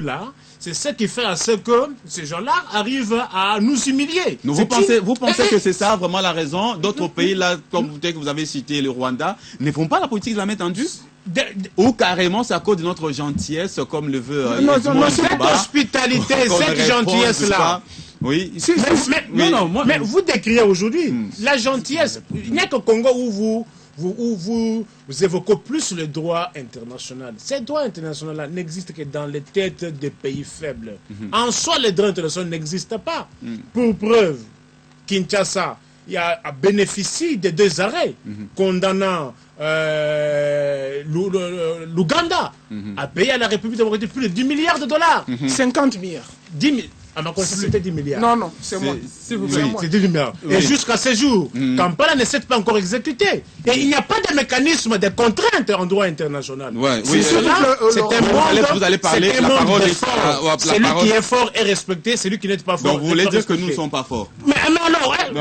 là, c'est ce qui fait à ce que ces gens-là arrivent à nous humilier. Vous pensez que c'est ça vraiment la raison? D'autres pays, là, comme que vous avez cité le Rwanda, ne font pas la politique de la main tendue? Ou carrément c'est à cause de notre gentillesse, comme le veut cette hospitalité, cette gentillesse-là. Oui. Mais vous décrivez aujourd'hui la gentillesse. Il n'y a qu'au Congo où vous évoquez plus le droit international. Ces droits internationaux-là n'existent que dans les têtes des pays faibles. En soi, les droits internationaux n'existent pas. Pour preuve, Kinshasa a bénéficié de 2 arrêts condamnant l'Ouganda a payé à la République démocratique plus de 10 milliards de dollars. 50 milliards. 10 000. À ma connaissance, c'était 10 milliards. Non, c'est moi. C'est 10 milliards. Et jusqu'à ce jour, Kampala ne s'est pas encore exécuté. Et il n'y a pas de mécanisme de contrainte en droit international. C'est un monde. Vous allez parler, la parole est celui qui est fort est respecté, celui qui n'est pas fort. Donc vous voulez dire que nous ne sommes pas forts? Mais non,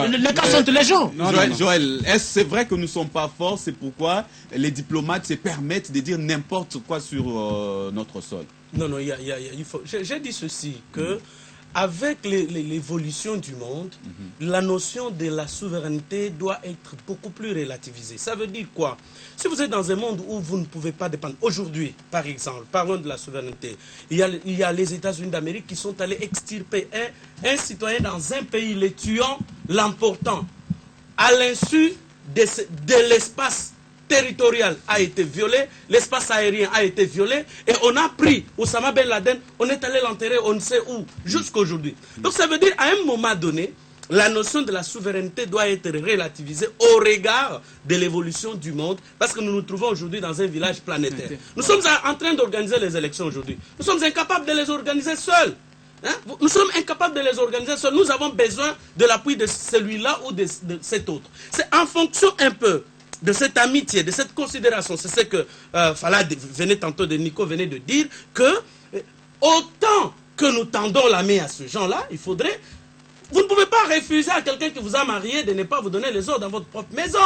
les cas sont les gens. Joël, est-ce c'est vrai que nous ne sommes pas forts? C'est pourquoi les diplomates se permettent de dire n'importe quoi sur notre sol? Non, il faut. J'ai dit ceci, que avec l'évolution du monde, la notion de la souveraineté doit être beaucoup plus relativisée. Ça veut dire quoi? Si vous êtes dans un monde où vous ne pouvez pas dépendre, aujourd'hui, par exemple, parlons de la souveraineté, il y a les États-Unis d'Amérique qui sont allés extirper un citoyen dans un pays, les tuant, l'emportant, à l'insu de l'espace territorial a été violé, l'espace aérien a été violé, et on a pris Oussama Ben Laden, on est allé l'enterrer on ne sait où, jusqu'à aujourd'hui. Donc ça veut dire, à un moment donné, la notion de la souveraineté doit être relativisée au regard de l'évolution du monde, parce que nous nous trouvons aujourd'hui dans un village planétaire. Nous sommes en train d'organiser les élections aujourd'hui. Nous sommes incapables de les organiser seuls. Nous sommes incapables de les organiser seuls. Nous avons besoin de l'appui de celui-là ou de cet autre. C'est en fonction un peu de cette amitié, de cette considération. C'est ce que Nico venait de dire, que autant que nous tendons la main à ce genre-là, il faudrait... Vous ne pouvez pas refuser à quelqu'un qui vous a marié de ne pas vous donner les ordres dans votre propre maison.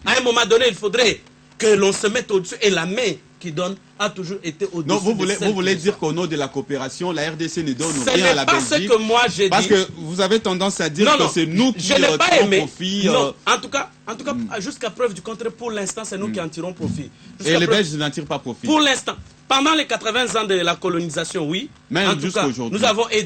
À un moment donné, il faudrait que l'on se mette au-dessus, et la main qui donne a toujours été au-dessus. Non, vous voulez dire qu'au nom de la coopération, la RDC ne donne rien à la Belgique? Ce n'est pas ce que moi j'ai dit. Parce que vous avez tendance à dire que c'est nous qui tirons profit. Non, en tout cas, jusqu'à preuve du contraire, pour l'instant, c'est nous qui en tirons profit. Et les Belges n'en tirent pas profit? Pour l'instant. Pendant les 80 ans de la colonisation, oui. Même jusqu'à aujourd'hui.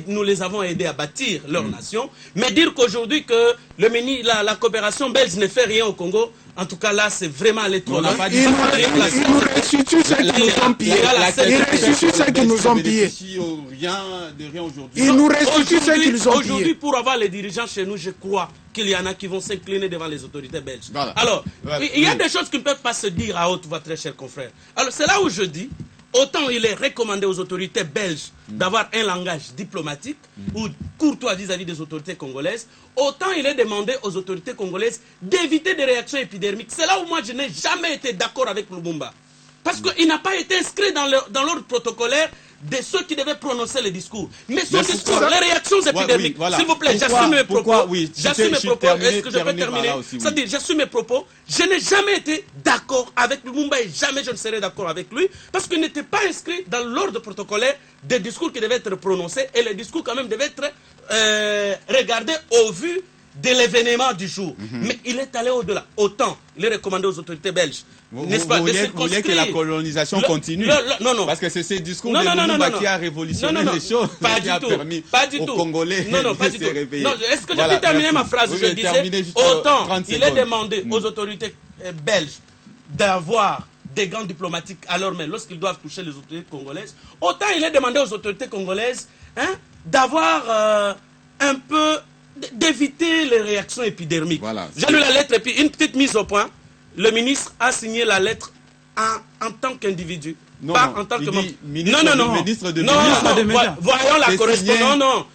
Nous les avons aidés à bâtir leur nation. Mais dire qu'aujourd'hui que la coopération belge ne fait rien au Congo, en tout cas là, c'est vraiment aller trop loin. Ils nous restituent ceux qui nous ont pillés. Ils restituent ceux qui nous ont pillés. Ils nous restituent ceux qui nous ont pillés. Aujourd'hui, pour avoir les dirigeants chez nous, je crois qu'il y en a qui vont s'incliner devant les autorités belges. Voilà. Alors, il y a des choses qui ne peuvent pas se dire à haute voix, très cher confrère. Alors, c'est là où je dis, autant il est recommandé aux autorités belges d'avoir un langage diplomatique ou courtois vis-à-vis des autorités congolaises, autant il est demandé aux autorités congolaises d'éviter des réactions épidermiques. C'est là où moi je n'ai jamais été d'accord avec Lumumba. Parce qu'il n'a pas été inscrit dans l'ordre protocolaire de ceux qui devaient prononcer les discours. Mais son discours, les réactions épidermiques, s'il vous plaît, j'assume mes propos. J'assume mes propos. Est-ce que je peux terminer? C'est-à-dire, j'assume mes propos. Je n'ai jamais été d'accord avec Lumumba et jamais je ne serai d'accord avec lui parce qu'il n'était pas inscrit dans l'ordre protocolaire des discours qui devaient être prononcés, et les discours quand même devaient être regardés au vu de l'événement du jour. Mais il est allé au-delà. Autant il est recommandé aux autorités belges, n'est-ce pas, vous voulez que la colonisation continue? Non. Parce que c'est ces discours de Lumumba qui a révolutionné les choses, qui a permis aux Congolais de se réveiller. Est-ce que j'ai pu terminer ma phrase? Je disais, autant il est demandé aux autorités belges d'avoir des gants diplomatiques à leur main lorsqu'ils doivent toucher les autorités congolaises, autant il est demandé aux autorités congolaises d'avoir un peu... d'éviter les réactions épidermiques. Voilà. J'ai lu la lettre et puis une petite mise au point. Le ministre a signé la lettre en tant qu'individu. Pas en tant que membre. Ministre de médias. Voyons la correspondance.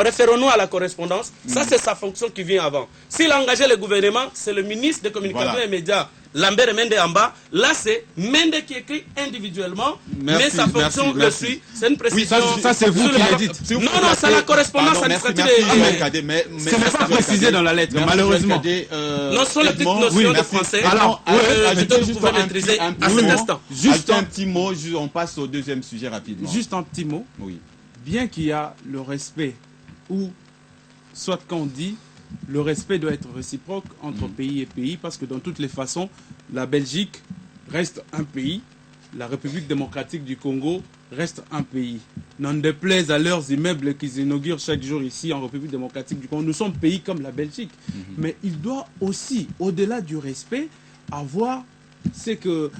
Référons-nous à la correspondance. Ça, c'est sa fonction qui vient avant. S'il a engagé le gouvernement, c'est le ministre des Communications et Médias Lambert Mende en bas. Là, c'est Mende qui écrit individuellement, mais sa fonction le suit. C'est une précision. Oui, ça c'est vous qui le dites. Non, c'est la correspondance administrative. Mais ce n'est pas précisé dans la lettre, malheureusement. Non, ce sont les petites notions de français. Alors, vous pouvez maîtriser à cet instant. Juste un petit mot, on passe au deuxième sujet rapidement. Juste un petit mot. Oui. Bien qu'il y a le respect, ou soit qu'on dit, le respect doit être réciproque entre pays et pays, parce que dans toutes les façons, la Belgique reste un pays, la République démocratique du Congo reste un pays. N'en déplaise à leurs immeubles qu'ils inaugurent chaque jour ici en République démocratique du Congo, nous sommes pays comme la Belgique. Mais il doit aussi, au-delà du respect, avoir ce que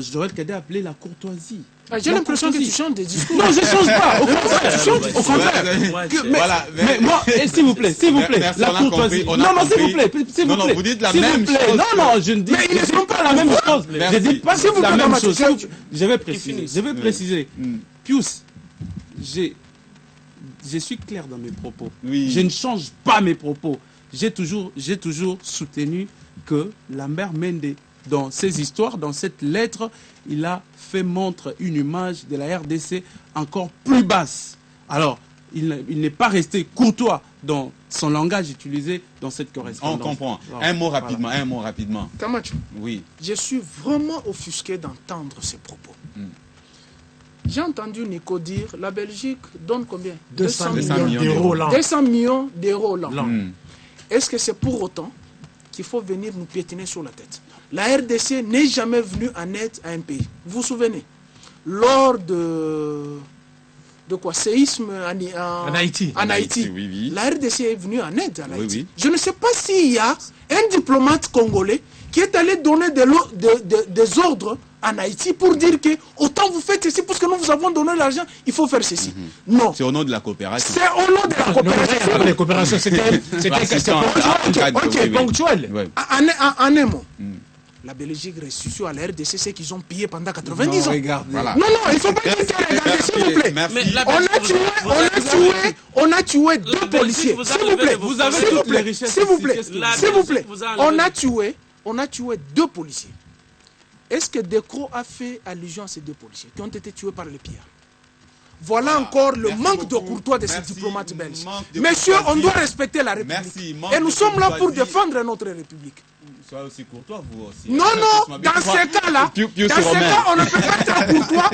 Joël Cadet appelait la courtoisie. J'ai l'impression que tu chantes des discours. Non, je ne change pas. Au contraire, tu chantes. Au contraire. Mais moi, s'il vous plaît, la courtoisie. Non, s'il vous plaît, Non, vous dites la même chose. Non, je ne dis pas la même chose. Je ne dis pas la même chose. Je vais préciser. Pius, je suis clair dans mes propos. Je ne change pas mes propos. J'ai toujours soutenu que Lambert Mende, dans ses histoires, dans cette lettre, il a fait montre une image de la RDC encore plus basse. Alors, il n'est pas resté courtois dans son langage utilisé dans cette correspondance. On comprend. Alors, un mot rapidement. Camacho, oui. Je suis vraiment offusqué d'entendre ces propos. J'ai entendu Nico dire la Belgique donne combien 200 millions d'euros l'an. 200 millions d'euros l'an. Est-ce que c'est pour autant qu'il faut venir nous piétiner sur la tête? La RDC n'est jamais venue en aide à un pays. Vous vous souvenez? Lors de quoi? Séisme en Haïti. Oui. La RDC est venue en aide à Haïti. Oui. Je ne sais pas s'il y a un diplomate congolais qui est allé donner des ordres en Haïti pour dire que autant vous faites ceci parce que nous vous avons donné l'argent, il faut faire ceci. Non. C'est au nom de la coopération. C'est au nom de la coopération. La coopération, c'était ponctuel. En un mot. La Belgique restitue à la RDC ce qu'ils ont pillé pendant 90 ans. Voilà. Non, il ne faut pas quitter, regardez, s'il vous plaît. On a tué deux policiers. S'il vous plaît, vous avez toutes les richesses. S'il vous plaît, on a tué deux policiers. Est-ce que Decro a fait allusion à ces deux policiers qui ont été tués par les pierres? Voilà encore le manque de courtoisie de ces diplomates belges. Messieurs, on doit respecter la République. Et nous sommes là pour défendre notre République. Soyez aussi courtois, vous aussi. Non, dans ces cas-là, on ne peut pas être courtois.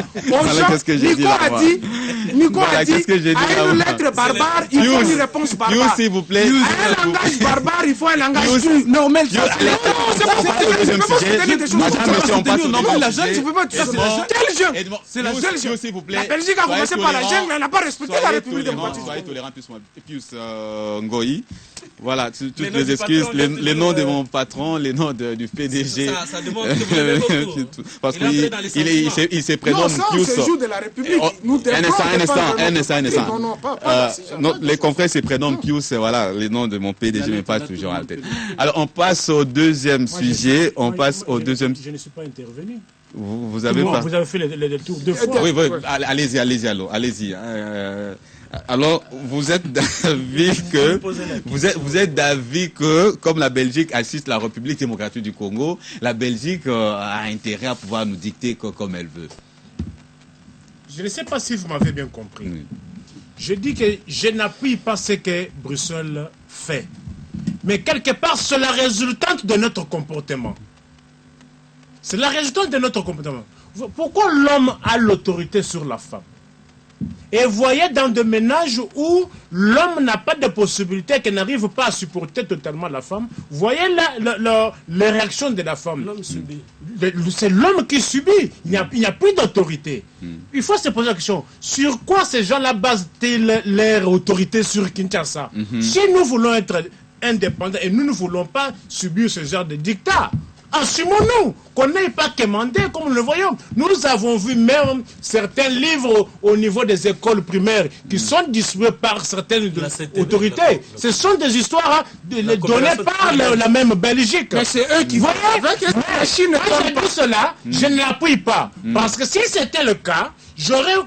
Nico a dit, à une lettre barbare, il faut une réponse barbare. S'il vous plaît. À un langage barbare, il faut un langage plus normal. Non, mais la jeune, tu peux pas tuer. Quelle jeune? C'est la jeune, s'il vous plaît. La Belgique a commencé par la jeune, mais elle n'a pas respecté la République démocratique. Soyez tolérant, Pius Ngoyi. Voilà, toutes les excuses, les noms de mon patron, les noms du PDG. Ça demande que vous l'avez beaucoup. Parce qu'il se prénomme Pius. Non, c'est jour de la République. Un instant. Non, les confrères se prénomment Pius, voilà, les noms de mon PDG, mais pas toujours à la tête. Alors, on passe au deuxième sujet. Je ne suis pas intervenu. Vous avez fait le tour deux fois. Oui, allez-y. Alors, vous êtes d'avis que, comme la Belgique assiste la République démocratique du Congo, la Belgique a intérêt à pouvoir nous dicter comme elle veut. Je ne sais pas si vous m'avez bien compris. Je dis que je n'appuie pas ce que Bruxelles fait. Mais quelque part, c'est la résultante de notre comportement. C'est la résultante de notre comportement. Pourquoi l'homme a l'autorité sur la femme? Et voyez dans des ménages où l'homme n'a pas de possibilité, qu'il n'arrive pas à supporter totalement la femme, voyez les réactions de la femme. L'homme subit. C'est l'homme qui subit. Il n'y a plus d'autorité. Il faut se poser la question, sur quoi ces gens-là basent-ils leur autorité sur Kinshasa? Si nous voulons être indépendants et nous ne voulons pas subir ce genre de dictat, assumons-nous, qu'on n'ait pas commandé comme nous le voyons. Nous avons vu même certains livres au niveau des écoles primaires qui sont distribués par certaines autorités. Ce sont des histoires données par la même Belgique. Mais c'est eux qui voient. Quand je dis cela, je ne l'appuie pas. Parce que si c'était le cas, j'aurais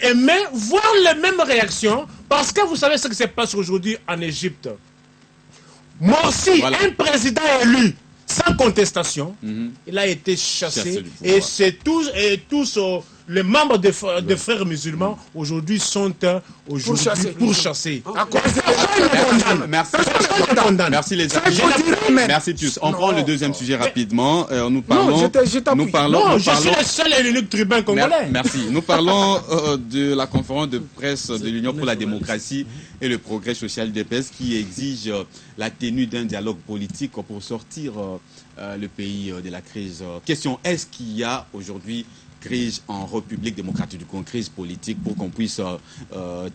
aimé voir les mêmes réactions. Parce que vous savez ce qui se passe aujourd'hui en Égypte. Morsi, un président élu, sans contestation, il a été chassé. Et c'est tous les membres des frères musulmans aujourd'hui sont pourchassés. Merci les amis. Merci tous. On prend le deuxième sujet rapidement. Nous parlons. Je suis le seul et l'unique tribun congolais. Merci. Nous parlons de la conférence de presse de l'Union pour la démocratie et le progrès social d'EPS qui exige la tenue d'un dialogue politique pour sortir le pays de la crise. Question, est-ce qu'il y a aujourd'hui crise en République démocratique du Congo, crise politique pour qu'on puisse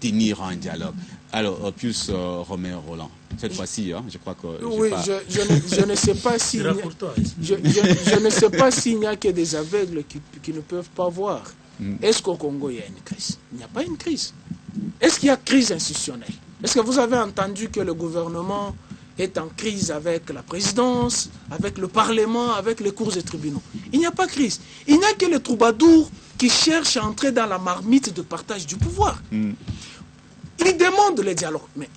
tenir un dialogue? Alors, Pius Romain Roland, cette fois-ci, je crois que... Oui, je ne sais pas si... je ne sais pas s'il n'y a que des aveugles qui ne peuvent pas voir. Est-ce qu'au Congo, il y a une crise? Il n'y a pas une crise. Est-ce qu'il y a crise institutionnelle? Est-ce que vous avez entendu que le gouvernement est en crise avec la présidence, avec le Parlement, avec les cours et tribunaux? Il n'y a pas de crise. Il n'y a que les troubadours qui cherchent à entrer dans la marmite de partage du pouvoir. Ils demandent le dialogue. Mais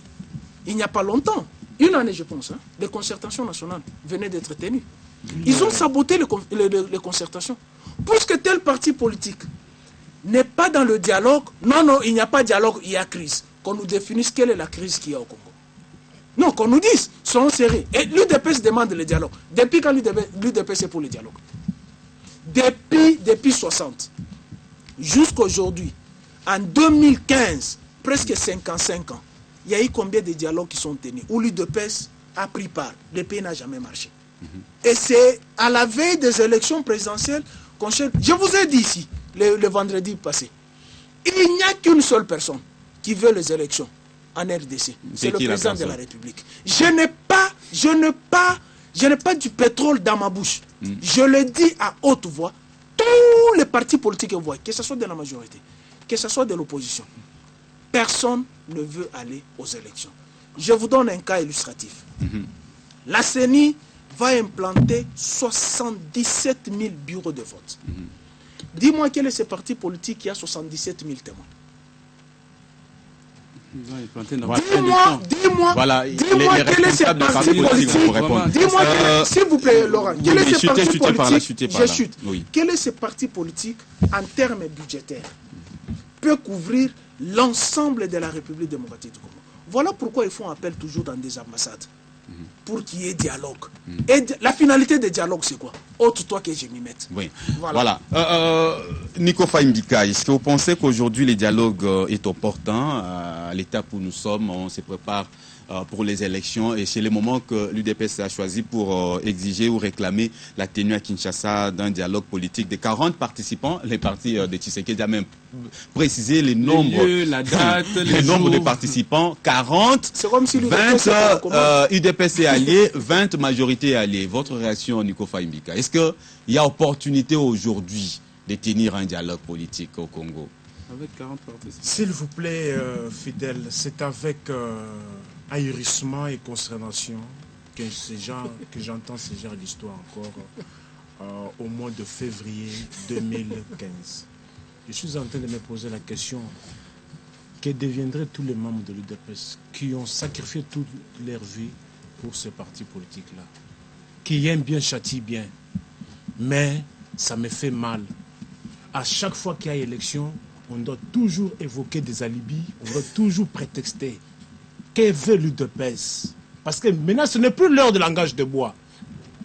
il n'y a pas longtemps, une année je pense, les concertations nationales venaient d'être tenues. Ils ont saboté les concertations. Puisque tel parti politique n'est pas dans le dialogue, non, il n'y a pas de dialogue, il y a crise. Qu'on nous définisse quelle est la crise qu'il y a au Congo. Non, qu'on nous dise, soyons sérieux. Et l'UDPS demande le dialogue. Depuis quand l'UDPS est pour le dialogue? Depuis 60. Jusqu'à aujourd'hui, en 2015, presque 55 ans, il y a eu combien de dialogues qui sont tenus où l'UDPS a pris part? Le pays n'a jamais marché. Et c'est à la veille des élections présidentielles qu'on cherche. Je vous ai dit ici, le vendredi passé, il n'y a qu'une seule personne qui veut les élections en RDC. C'est le président de la République. Je n'ai pas du pétrole dans ma bouche. Je le dis à haute voix. Tous les partis politiques que vous voyez, que ce soit de la majorité, que ce soit de l'opposition, personne ne veut aller aux élections. Je vous donne un cas illustratif. La CENI va implanter 77 000 bureaux de vote. Dis-moi quel est ce parti politique qui a 77 000 témoins? Dis-moi quel est ce parti politique. Dis-moi, s'il vous plaît, Laurent, quel est ce parti politique? Je chute. Quel est ce parti politique en termes budgétaires peut couvrir l'ensemble de la République démocratique du Congo? Voilà pourquoi ils font appel toujours dans des ambassades. Pour qu'il y ait dialogue. Et la finalité des dialogues, c'est quoi? Autre toi que je m'y mette. Oui. Voilà. Nico Faimbika, est-ce que vous pensez qu'aujourd'hui, le dialogue est opportun à l'étape où nous sommes? On se prépare pour les élections et c'est le moment que l'UDPS a choisi pour exiger ou réclamer la tenue à Kinshasa d'un dialogue politique de 40 participants. Les partis de Tshisekedi a même précisé les nombres, la date, les nombres de participants, 40, c'est comme si 20 UDPS est allié, 20 majorités alliées. Votre réaction, Nico Faimbika? Est-ce qu'il y a opportunité aujourd'hui de tenir un dialogue politique au Congo? Avec 40 participants. S'il vous plaît, fidèle, c'est avec ahurissement et consternation que j'entends ce genre d'histoire encore au mois de février 2015. Je suis en train de me poser la question, que deviendraient tous les membres de l'UDPS qui ont sacrifié toute leur vie pour ce parti politique-là, qui aiment bien, châtient bien, mais ça me fait mal. À chaque fois qu'il y a élection, on doit toujours évoquer des alibis, on doit toujours prétexter. Que veut l'UDPS? Parce que maintenant, ce n'est plus l'heure de langage de bois.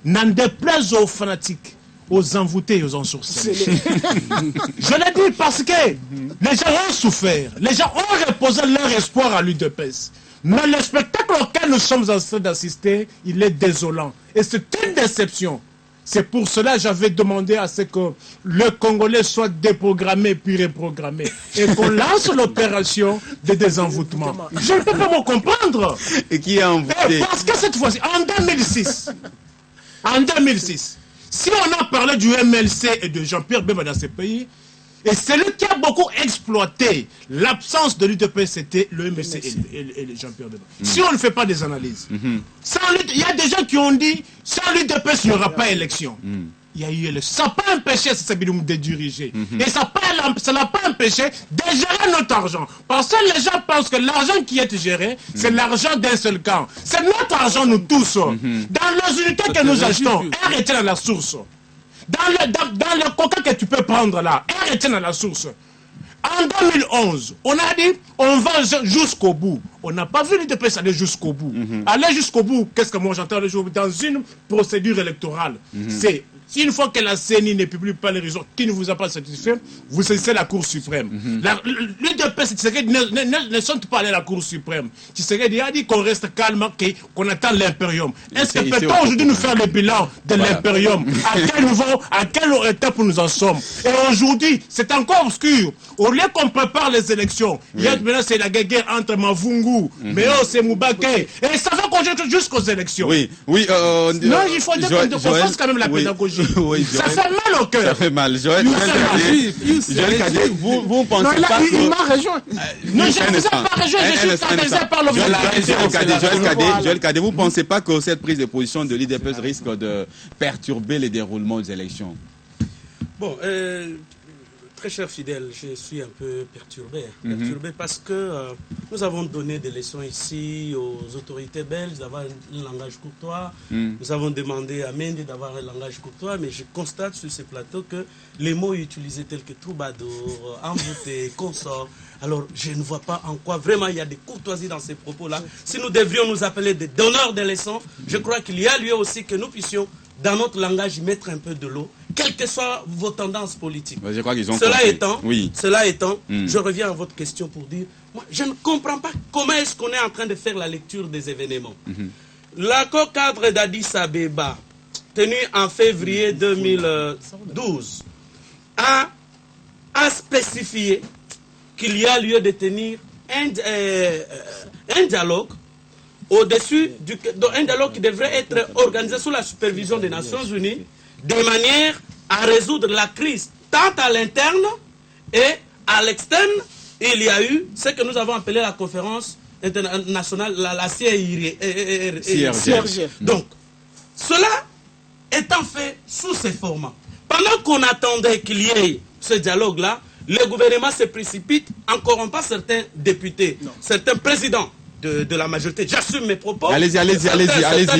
N'en déplaise aux fanatiques, aux envoûtés et aux ensourcés. Je l'ai dit parce que les gens ont souffert. Les gens ont reposé leur espoir à l'UDPS. Mais le spectacle auquel nous sommes en train d'assister, il est désolant. Et c'est une déception. C'est pour cela que j'avais demandé à ce que le Congolais soit déprogrammé puis reprogrammé et qu'on lance l'opération de désenvoûtement. Je ne peux pas me comprendre. Et qui est envoûté? Parce que cette fois-ci, en 2006, si on a parlé du MLC et de Jean-Pierre Bemba dans ce pays, et celui qui a beaucoup exploité l'absence de l'UDPS, c'était le MLC et Jean-Pierre Bemba. Si on ne fait pas des analyses, il y a des gens qui ont dit, sans l'UDPS, il n'y aura pas élection. il y a eu ça n'a pas empêché Sabiloum de diriger. Et ça n'a pas empêché de gérer notre argent. Parce que les gens pensent que l'argent qui est géré, c'est l'argent d'un seul camp. C'est notre argent, nous tous. Dans les unités que nous achetons, air est dans la source. Dans le coca que tu peux prendre là, air est dans la source. En 2011, on a dit, on va jusqu'au bout. On n'a pas vu l'UDPS aller jusqu'au bout. Aller jusqu'au bout, qu'est-ce que moi j'entends le jour dans une procédure électorale? C'est une fois que la CENI ne publie pas les raisons qui ne vous a pas satisfait, vous saisissez la Cour suprême. L'UDPS ne sont pas allés à la Cour suprême. Tshisekedi a dit qu'on reste calme, qu'on attend l'impérium. Est-ce que peut-on aujourd'hui nous faire le bilan de l'impérium? À quel niveau, à quelle étape nous en sommes? Et aujourd'hui, c'est encore obscur. Au lieu qu'on prépare les élections, maintenant c'est la guerre entre Mavungu, Meo, c'est Moubake, et ça va continuer jusqu'aux élections. Oui. Non, il faut dire qu'on fasse quand même la pédagogie. Oui, ça fait mal au cœur. Ça fait mal. Joël Cadet, vous pensez non, là, pas il m'a rejoint. Non, je ne vous ai pas rejoint, je suis scandalisé par l'objet. Joël Cadet, vous ne pensez pas que cette prise de position de l'UDPS risque de perturber les déroulements des élections? Bon, très cher fidèle, je suis un peu perturbé. Perturbé parce que nous avons donné des leçons ici aux autorités belges d'avoir un langage courtois. Nous avons demandé à Mendy d'avoir un langage courtois, mais je constate sur ce plateau que les mots utilisés tels que troubadour, envoûté, consort, alors je ne vois pas en quoi vraiment il y a des courtoisies dans ces propos-là. Si nous devrions nous appeler des donneurs de leçons, je crois qu'il y a lieu aussi que nous puissions dans notre langage y mettre un peu de l'eau, quelles que soient vos tendances politiques. Je crois qu'ils ont Cela étant, je reviens à votre question pour dire, moi, je ne comprends pas comment est-ce qu'on est en train de faire la lecture des événements. L'accord cadre d'Addis Abeba, tenu en février 2012, a spécifié qu'il y a lieu de tenir un dialogue un dialogue qui devrait être organisé sous la supervision des Nations Unies, de manière à résoudre la crise tant à l'interne et à l'externe. Il y a eu ce que nous avons appelé la conférence internationale, la CIRG. Donc, cela étant fait sous ces formats, pendant qu'on attendait qu'il y ait ce dialogue-là, le gouvernement se précipite en corrompant certains députés, certains présidents de la majorité. J'assume mes propos. Allez-y.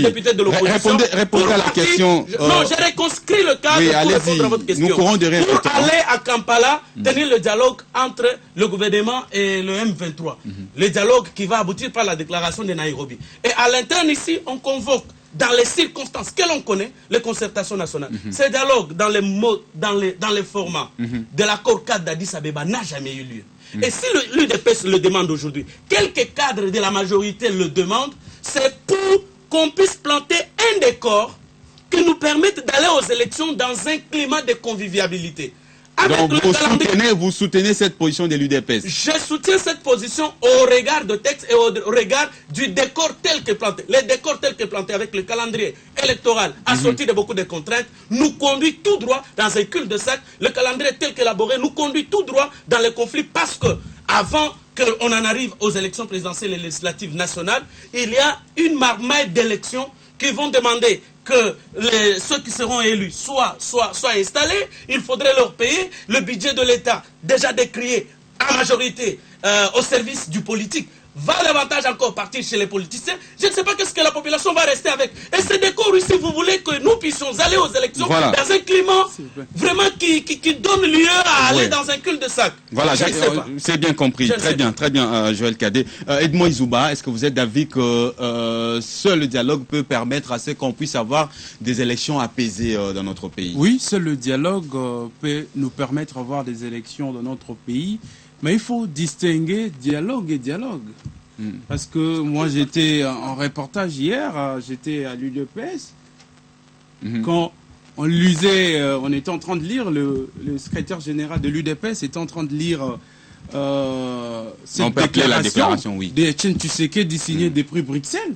Députés de l'opposition. Répondez à la question. Non, j'ai reconstruit le cadre pour répondre à votre question. Nous courons de rien. Pour aller à Kampala, tenir le dialogue entre le gouvernement et le M23. Le dialogue qui va aboutir par la déclaration de Nairobi. Et à l'interne ici, on convoque dans les circonstances que l'on connaît, les concertations nationales. Ce dialogue, dans les formats de l'accord cadre d'Addis Abeba, n'a jamais eu lieu. Et si l'UDPS le demande aujourd'hui, quelques cadres de la majorité le demandent, c'est pour qu'on puisse planter un décor qui nous permette d'aller aux élections dans un climat de convivialité. Donc vous soutenez cette position de l'UDPS? Je soutiens cette position au regard de texte et au regard du décor tel que planté. Les décors tels que plantés avec le calendrier électoral assorti de beaucoup de contraintes nous conduit tout droit dans un cul-de-sac. Le calendrier tel qu'élaboré nous conduit tout droit dans les conflits parce que avant qu'on en arrive aux élections présidentielles et législatives nationales, il y a une marmaille d'élections qui vont demander que ceux qui seront élus soient installés, il faudrait leur payer le budget de l'État, déjà décrié en majorité au service du politique, va davantage encore partir chez les politiciens. Je ne sais pas qu'est-ce que la population va rester avec. Et c'est décor ici, vous voulez que nous puissions aller aux élections dans un climat vraiment qui donne lieu à aller dans un cul-de-sac. Voilà, c'est bien compris. Très bien, Joël Cadet. Edmond Izouba, est-ce que vous êtes d'avis que seul le dialogue peut permettre à ce qu'on puisse avoir des élections apaisées dans notre pays? Oui, seul le dialogue peut nous permettre d'avoir des élections dans notre pays. Mais il faut distinguer dialogue et dialogue. Parce que moi, j'étais en reportage hier, j'étais à l'UDPS. Quand on lisait, on était en train de lire, le secrétaire général de l'UDPS était en train de lire cette déclaration d'Etienne Tshisekedi signée des prix Bruxelles.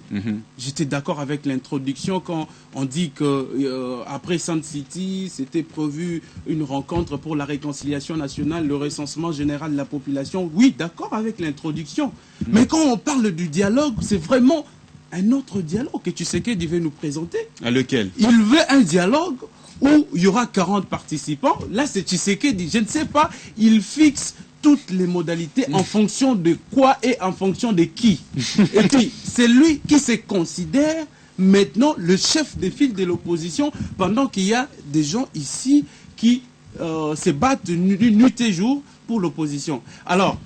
J'étais d'accord avec l'introduction quand on dit que après Sun City, c'était prévu une rencontre pour la réconciliation nationale, le recensement général de la population. Oui, d'accord avec l'introduction. Mais quand on parle du dialogue, c'est vraiment un autre dialogue que Tshisekedi veut nous présenter. À lequel? Il veut un dialogue où il y aura 40 participants. Là, c'est Tshisekedi, je ne sais pas, il fixe toutes les modalités en fonction de quoi et en fonction de qui. Et puis, c'est lui qui se considère maintenant le chef de file de l'opposition, pendant qu'il y a des gens ici qui se battent nuit et jour pour l'opposition. Alors,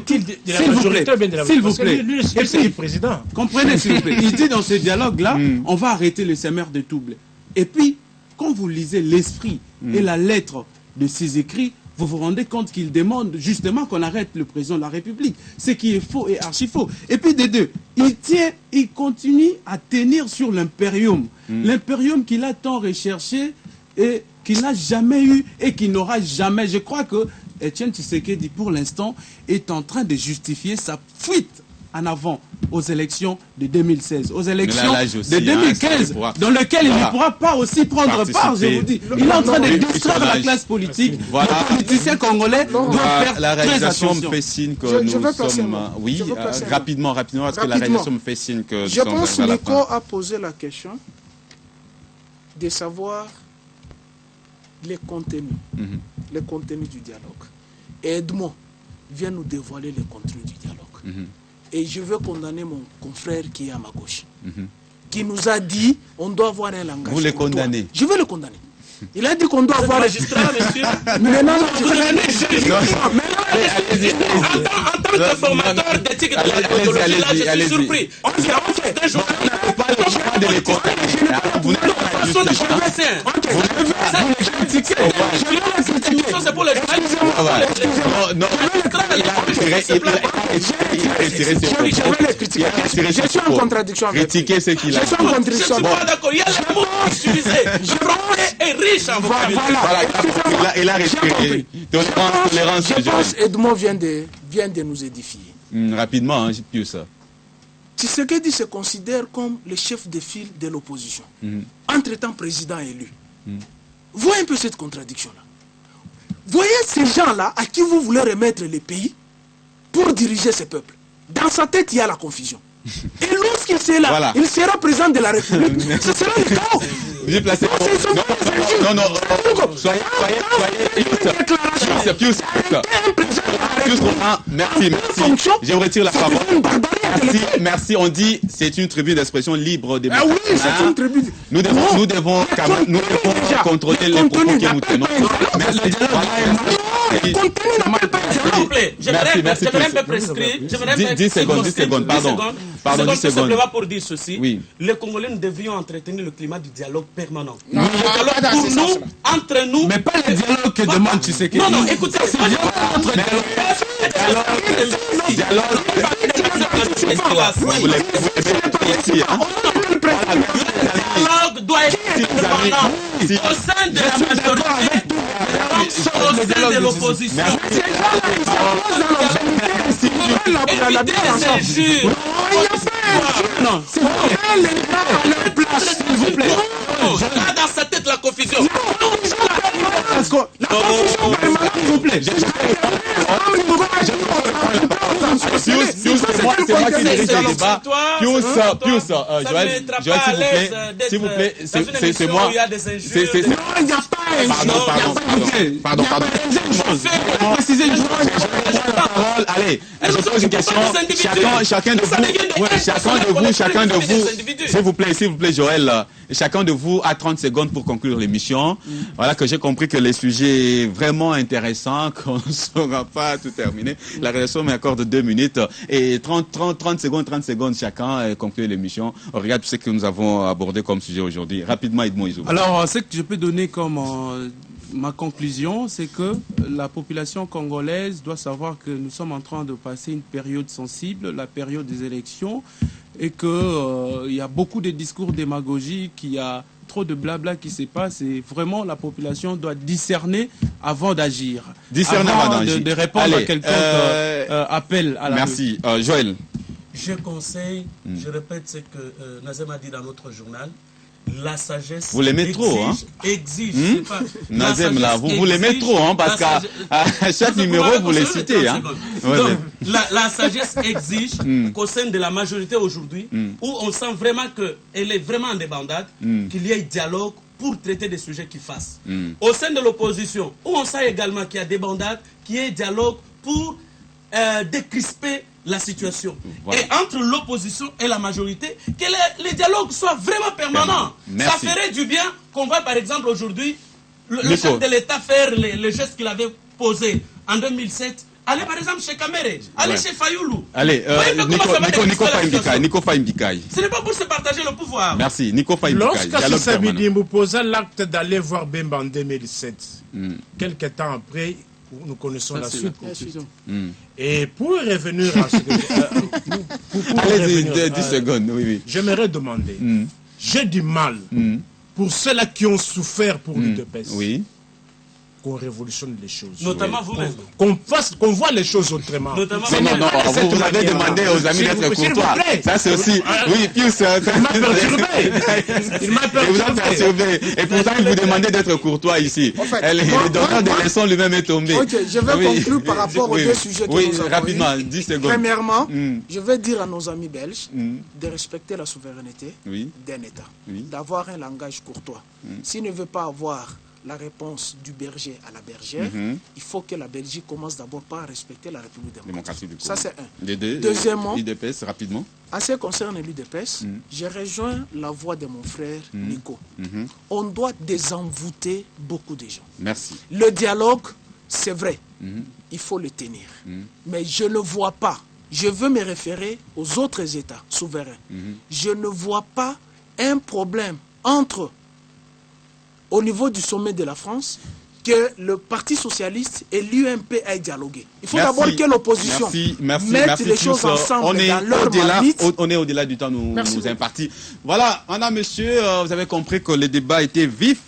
s'il vous plaît, lui, c'est le président. Comprenez, s'il vous plaît. Il dit dans ce dialogue-là, on va arrêter le semeur de troubles. Et puis, quand vous lisez l'esprit et la lettre de ses écrits, vous vous rendez compte qu'il demande justement qu'on arrête le président de la République. Ce qui est faux et archi faux. Et puis des deux, il continue à tenir sur l'impérium. L'impérium qu'il a tant recherché et qu'il n'a jamais eu et qu'il n'aura jamais. Je crois que Etienne Tshisekedi, pour l'instant, est en train de justifier sa fuite en avant aux élections de 2016, aux élections de 2015, dans lesquelles il ne pourra pas aussi prendre part, je vous dis. Il est en train de distraire la classe politique. Les politiciens congolais doivent faire la réalisation très me fait signe que je nous veux passer sommes... un mot. Oui, Je veux passer un mot. rapidement, parce que la réalisation me fait signe que nous Je sommes pense vers que la Nico fin. a posé la question de savoir les contenus du dialogue. Et Edmond vient nous dévoiler les contenus du dialogue. Et je veux condamner mon confrère qui est à ma gauche, qui nous a dit on doit avoir un langage. Vous les condamnez? Je veux le condamner. Il a dit qu'on doit avoir... magistrat, monsieur. Mais non, En tant que formateur d'éthique de la déontologie, là, je suis surpris. Vous n'êtes pas la Façon de justice, hein. prononcer. C'est pour les Non, il a retiré ses propos. je suis en contradiction avec lui. Critiquer ce qu'il a Je suis en dit. Je ne contradiction suis avec pas d'accord. Il y a les mots utilisés. Le français est riche en vocabulaire. Voilà, il a retiré. Tolérance, Je pense Edmond vient de nous édifier. rapidement, hein, Pius. Tshisekedi se considère comme le chef de file de l'opposition, entre-temps président élu. Voyez un peu cette contradiction-là. Voyez ces gens-là à qui vous voulez remettre le pays pour diriger ce peuple. Dans sa tête, il y a la confusion. Et lorsqu'il sera là, Voilà. il sera président de la République. Ce sera le chaos. J'ai placé. Non, soyez. Pius, merci. Je retire la parole. Merci. On dit c'est une tribune d'expression libre des Ah oui, c'est une tribune. Nous devons contrôler les propos que nous tenons. S'il vous plaît, j'aimerais un peu prescrire. 10 secondes, pardon. Tout simplement pour dire ceci. Oui. Les Congolais, nous devions entretenir le climat du dialogue permanent. Non, Pour nous, entre nous. Mais pas le dialogue que demande Tshisekedi. Non, écoutez, le dialogue doit être permanent au sein de la majorité, au sein de l'opposition. Évitez les injures. Non, c'est S'il vous plaît. Là, dans sa tête, la confusion. s'il vous plaît. C'est moi qui dirige le débat. Pius, Joël, s'il vous plaît, c'est moi. Pardon. Allez, je pose une question. Chacun de vous, s'il vous plaît, Joël, chacun de vous a 30 secondes pour conclure l'émission. Voilà que j'ai compris que le sujet est vraiment intéressant, qu'on ne saura pas tout terminer. La rédaction m'accorde 2 minutes et 30 secondes chacun conclure l'émission. On regarde tout ce que nous avons abordé comme sujet aujourd'hui. Rapidement, Edmond Izou. Alors, ce que je peux donner comme ma conclusion, c'est que la population congolaise doit savoir que nous sommes en train de passer une période sensible, la période des élections, et qu'il y a beaucoup de discours démagogiques, il y a trop de blabla qui se passe, et vraiment la population doit discerner avant d'agir. Discerner avant d'agir. De répondre à quelqu'un appel à la... Merci. Joël. Je conseille, je répète ce que Nazem a dit dans notre journal, la sagesse. Vous l'aimez trop, hein? Exige. Nazem, là, vous l'aimez trop, hein, parce qu'à chaque numéro, vous les citez, hein. Donc, la sagesse exige qu'au sein de la majorité aujourd'hui, où on sent vraiment qu'elle est vraiment en débandade, qu'il y ait dialogue pour traiter des sujets qui fassent. Au sein de l'opposition, où on sait également qu'il y a des bandades, qu'il y ait dialogue pour décrisper la situation. Voilà. Et entre l'opposition et la majorité, que les dialogues soient vraiment permanents. Ça ferait du bien qu'on voit par exemple aujourd'hui le chef de l'État faire les gestes qu'il avait posés en 2007. Allez par exemple chez Kamere, allez chez Fayoulou. Allez, Nico Faye-Mbikaï. Ce n'est pas pour se partager le pouvoir. Merci, Nico Faye-Mbikaï. Lorsque Samidi vous posa l'acte d'aller voir Bemba en 2007, quelques temps après, nous connaissons la suite. Et pour revenir à ce que... Allez, 10 secondes, oui. J'aimerais demander, j'ai du mal pour ceux-là qui ont souffert pour l'UDPS. Oui. Qu'on révolutionne les choses. Notamment vous-même. Qu'on voit les choses autrement. Non, vous avez demandé aux amis d'être courtois. Ça, c'est aussi... Oui, Pius... Il m'a perturbé. Et pourtant, il vous demandait d'être courtois ici. Le docteur de leçon lui-même est tombé. Ok, je vais conclure par rapport aux deux sujets que nous avons. Oui, rapidement, 10 secondes. Premièrement, je vais dire à nos amis belges de respecter la souveraineté d'un État. D'avoir un langage courtois. S'il ne veut pas avoir la réponse du berger à la bergère, il faut que la Belgique commence d'abord par respecter la République démocratique. Ça, c'est un. Deuxièmement, l'UDPS, rapidement. En ce qui concerne l'UDPS, j'ai rejoint la voix de mon frère Nico. On doit désenvoûter beaucoup de gens. Merci. Le dialogue, c'est vrai, il faut le tenir. Mais je ne vois pas, je veux me référer aux autres États souverains, je ne vois pas un problème entre au niveau du sommet de la France, que le Parti Socialiste et l'UMP aient dialogué. Il faut d'abord que l'opposition mette les choses ensemble dans leur limite. On est au-delà du temps nous imparti. Voilà, madame, monsieur, vous avez compris que le débat était vif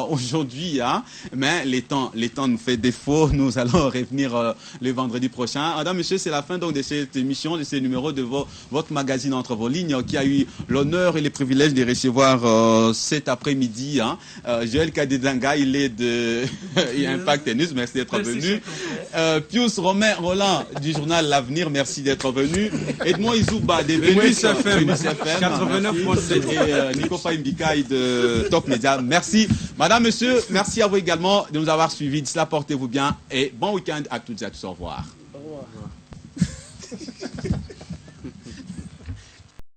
aujourd'hui, hein, mais les temps nous fait défaut. Nous allons revenir le vendredi prochain. Madame, monsieur, c'est la fin donc de cette émission, de ce numéro de votre magazine Entre vos lignes, qui a eu l'honneur et le privilège de recevoir cet après-midi, hein, Joël Kadidanga, il est de Impact Tennis, merci d'être venu. Pius Roland du journal L'Avenir, merci d'être venu. Edmond Izouba de Vénus FM 89.7 et Nico Faye-Mbikaï de Top Media. Merci. Madame, monsieur, merci à vous également de nous avoir suivis. D'ici là, portez-vous bien et bon week-end à toutes et à tous. Au revoir. Au revoir.